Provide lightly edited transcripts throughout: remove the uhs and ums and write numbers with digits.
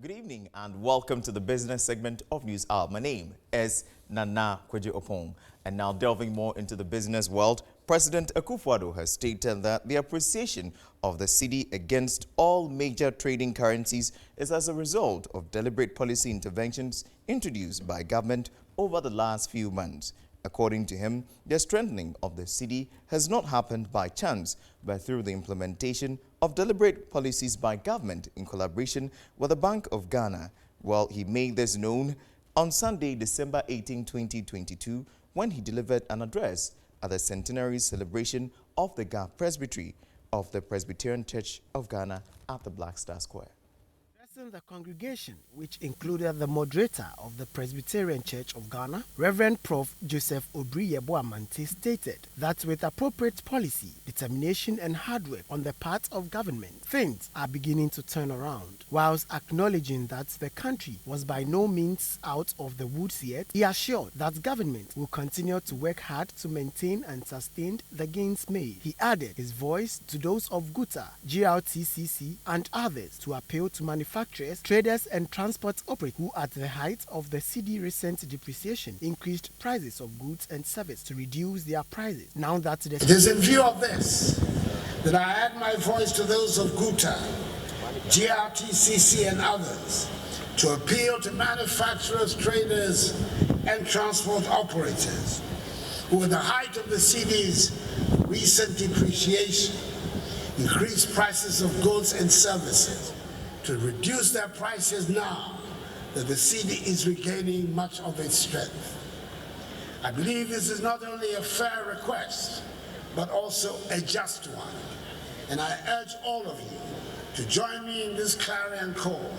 Good evening and welcome to the business segment of News Hour. My name is Nana Kweji Opong. And now delving more into the business world, President Akufo-Addo has stated that the appreciation of the cedi against all major trading currencies is as a result of deliberate policy interventions introduced by government over the last few months. According to him, the strengthening of the cedi has not happened by chance, but through the implementation of deliberate policies by government in collaboration with the Bank of Ghana. Well, he made this known on Sunday, December 18, 2022, when he delivered an address at the centenary celebration of the Ga Presbytery of the Presbyterian Church of Ghana at the Black Star Square. Addressing the congregation, which included the moderator of the Presbyterian Church of Ghana, Reverend Prof. Joseph Obri-Yeboamante, stated that with appropriate policy, determination and hard work on the part of government, things are beginning to turn around. Whilst acknowledging that the country was by no means out of the woods yet, he assured that government will continue to work hard to maintain and sustain the gains made. He added his voice to those of GUTA, GRTCC and others to appeal to manufacturers, traders and transport operators who at the height of the cedi recent depreciation increased prices of goods and services to reduce their prices. Now that it is in view of this that I add my voice to those of GUTA, GRTCC and others to appeal to manufacturers, traders and transport operators who at the height of the cedi's recent depreciation increased prices of goods and services to reduce their prices now that the cedi is regaining much of its strength. I believe this is not only a fair request, but also a just one. And I urge all of you to join me in this clarion call,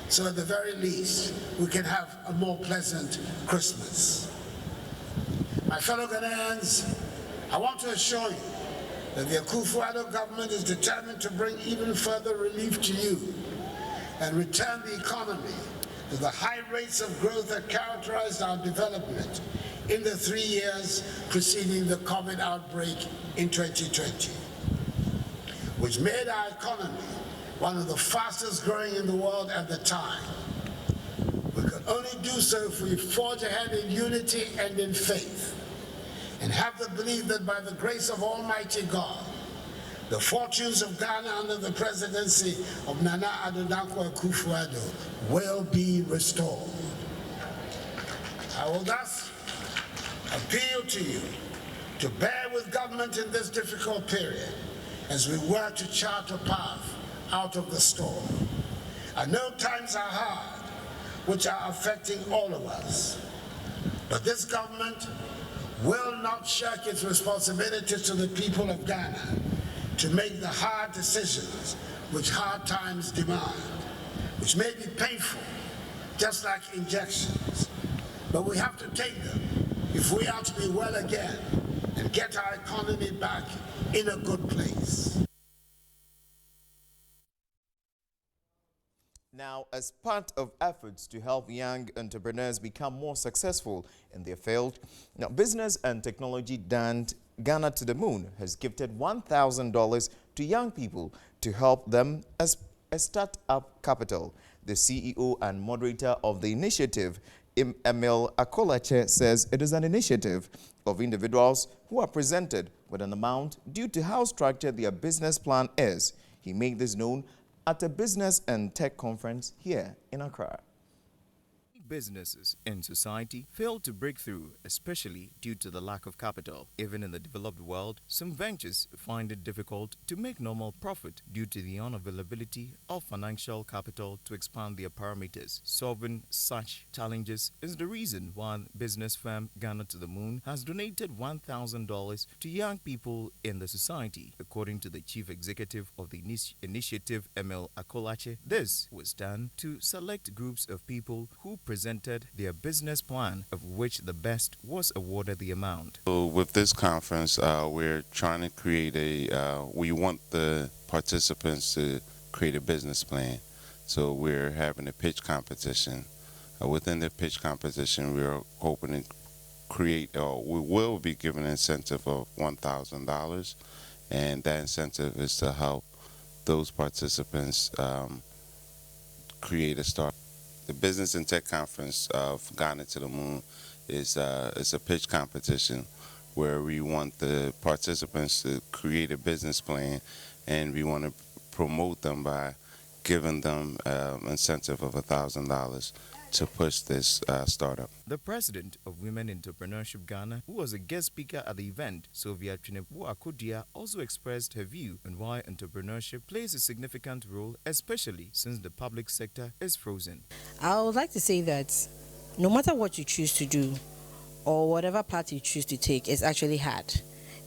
so at the very least, we can have a more pleasant Christmas. My fellow Ghanaians, I want to assure you that the Akufo-Addo government is determined to bring even further relief to you and return the economy to the high rates of growth that characterized our development in the 3 years preceding the COVID outbreak in 2020, which made our economy one of the fastest growing in the world at the time. We could only do so if we forge ahead in unity and in faith, and have the belief that by the grace of Almighty God, the fortunes of Ghana under the presidency of Nana Addo Dankwa Akufo-Addo will be restored. I will thus appeal to you to bear with government in this difficult period as we work to chart a path out of the storm. I know times are hard, which are affecting all of us, but this government will not shirk its responsibilities to the people of Ghana to make the hard decisions which hard times demand, which may be painful, just like injections, but we have to take them if we are to be well again and get our economy back in a good place. Now, as part of efforts to help young entrepreneurs become more successful in their field, now Business and Technology Giant Ghana to the Moon has gifted $1,000 to young people to help them as a start-up capital. The CEO and moderator of the initiative, Emil Akolache, says it is an initiative of individuals who are presented with an amount due to how structured their business plan is. He made this known at a business and tech conference here in Accra. Businesses in society fail to break through, especially due to the lack of capital. Even in the developed world, some ventures find it difficult to make normal profit due to the unavailability of financial capital to expand their parameters. Solving such challenges is the reason why business firm Ghana to the Moon has donated $1,000 to young people in the society. According to the chief executive of the initiative, Emil Akolache, this was done to select groups of people who presented their business plan, of which the best was awarded the amount. So with this conference, we're trying to create we want the participants to create a business plan. So we're having a pitch competition. Within the pitch competition, we're hoping to create, we will be given an incentive of $1,000, and that incentive is to help those participants create a startup. The Business and Tech Conference of Ghana to the Moon is a pitch competition where we want the participants to create a business plan, and we want to promote them by giving them an incentive of $1,000 to push this startup. The president of Women Entrepreneurship Ghana, who was a guest speaker at the event, Sylvia Twinebu Akodia, also expressed her view on why entrepreneurship plays a significant role, especially since the public sector is frozen. I would like to say that no matter what you choose to do or whatever path you choose to take, it's actually hard.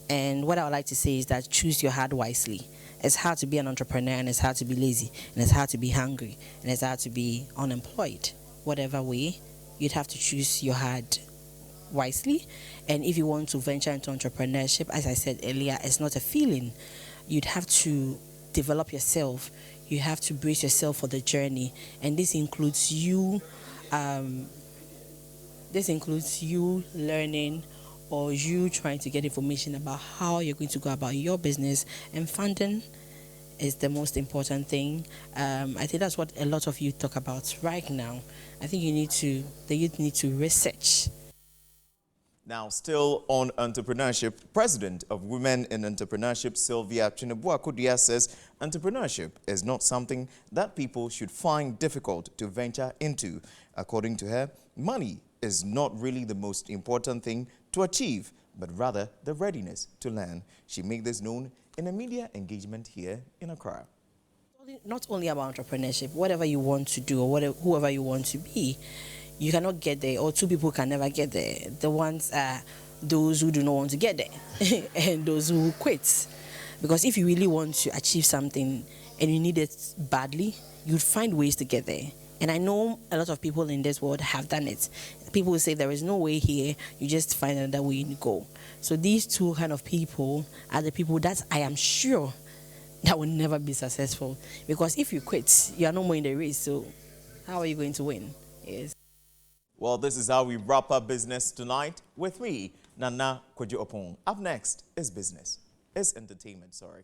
And what I would like to say is that choose your hard wisely. It's hard to be an entrepreneur, and it's hard to be lazy, and it's hard to be hungry, and it's hard to be unemployed. Whatever way, you'd have to choose your hard wisely. And if you want to venture into entrepreneurship, as I said earlier, it's not a feeling. You'd have to develop yourself. You have to brace yourself for the journey, and this includes you learning, or you trying to get information about how you're going to go about your business. And funding is the most important thing. I think that's what a lot of youth talk about right now. I think the youth need to research. Now, still on entrepreneurship, President of Women in Entrepreneurship, Sylvia Twinebu Akodia, says entrepreneurship is not something that people should find difficult to venture into. According to her, money is not really the most important thing to achieve, but rather the readiness to learn. She made this known in a media engagement here in Accra. Not only about entrepreneurship, whatever you want to do or whoever you want to be, you cannot get there, or two people can never get there. The ones are those who do not want to get there and those who quit. Because if you really want to achieve something and you need it badly, you'd find ways to get there. And I know a lot of people in this world have done it. People will say there is no way here, you just find another way to go. So these two kind of people are the people that I am sure that will never be successful. Because if you quit, you are no more in the race. So how are you going to win? Yes. Well, this is how we wrap up business tonight with me, Nana Kwadwo Opong. Up next is business. It's entertainment, sorry.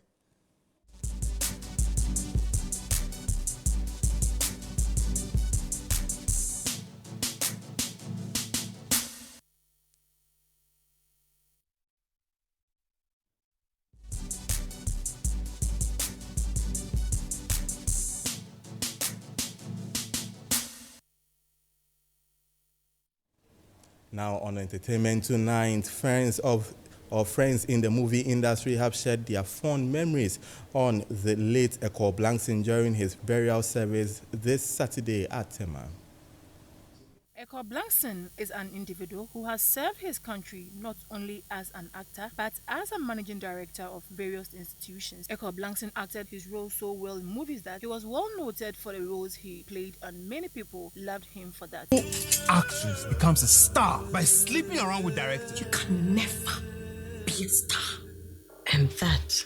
Now on entertainment tonight, friends in the movie industry have shared their fond memories on the late Eko Blankson during his burial service this Saturday at Tema. Eko Blankson is an individual who has served his country not only as an actor but as a managing director of various institutions. Eko Blankson acted his role so well in movies that he was well noted for the roles he played, and many people loved him for that. Actress becomes a star by sleeping around with directors. You can never be a star. And that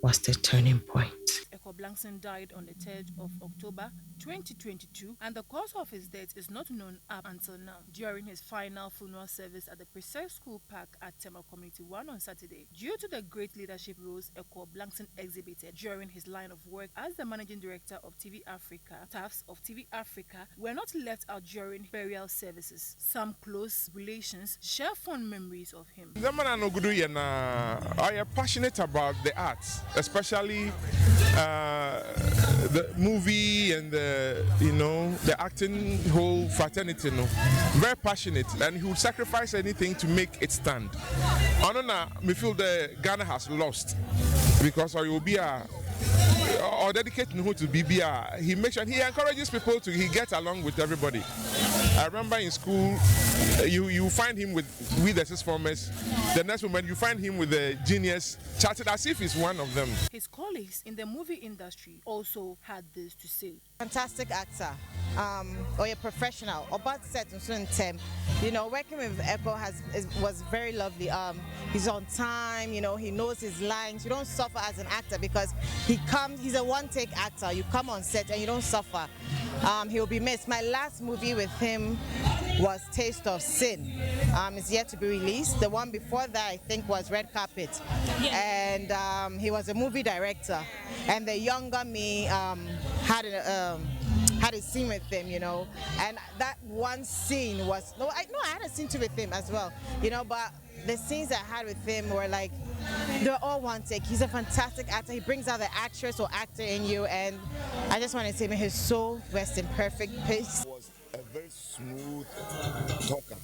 was the turning point. Eko Blankson died on the 3rd of October 2022, and the cause of his death is not known up until now. During his final funeral service at the Precise School Park at Tema Community 1 on Saturday, due to the great leadership roles Eko Blankson exhibited during his line of work as the managing director of TV Africa, staffs of TV Africa were not left out during burial services. Some close relations share fond memories of him. I am passionate about the arts, especially the movie and the acting whole fraternity. Very passionate, and he would sacrifice anything to make it stand. Me feel that Ghana has lost because I will be or dedicating who to BBR. He makes sure he encourages people to get along with everybody. I remember in school, you find him with the sixth formers. The next moment, you find him with the genius, chatted as if he's one of them. His colleagues in the movie industry also had this to say. Fantastic actor, or a professional, or bad set in certain term. Working with Eko was very lovely. He's on time. He knows his lines. You don't suffer as an actor because he's a one-take actor. You come on set and you don't suffer. He'll be missed. My last movie with him was Taste of Sin. It's yet to be released. The one before that, I think, was Red Carpet. And he was a movie director. And the younger me had had a scene with him, you know, and that one scene was I had a scene too with him as well, you know, but the scenes I had with him were like, they're all one take. He's a fantastic actor. He brings out the actress or actor in you, and I just want to say, may his soul rest in perfect peace. Was a very smooth talker.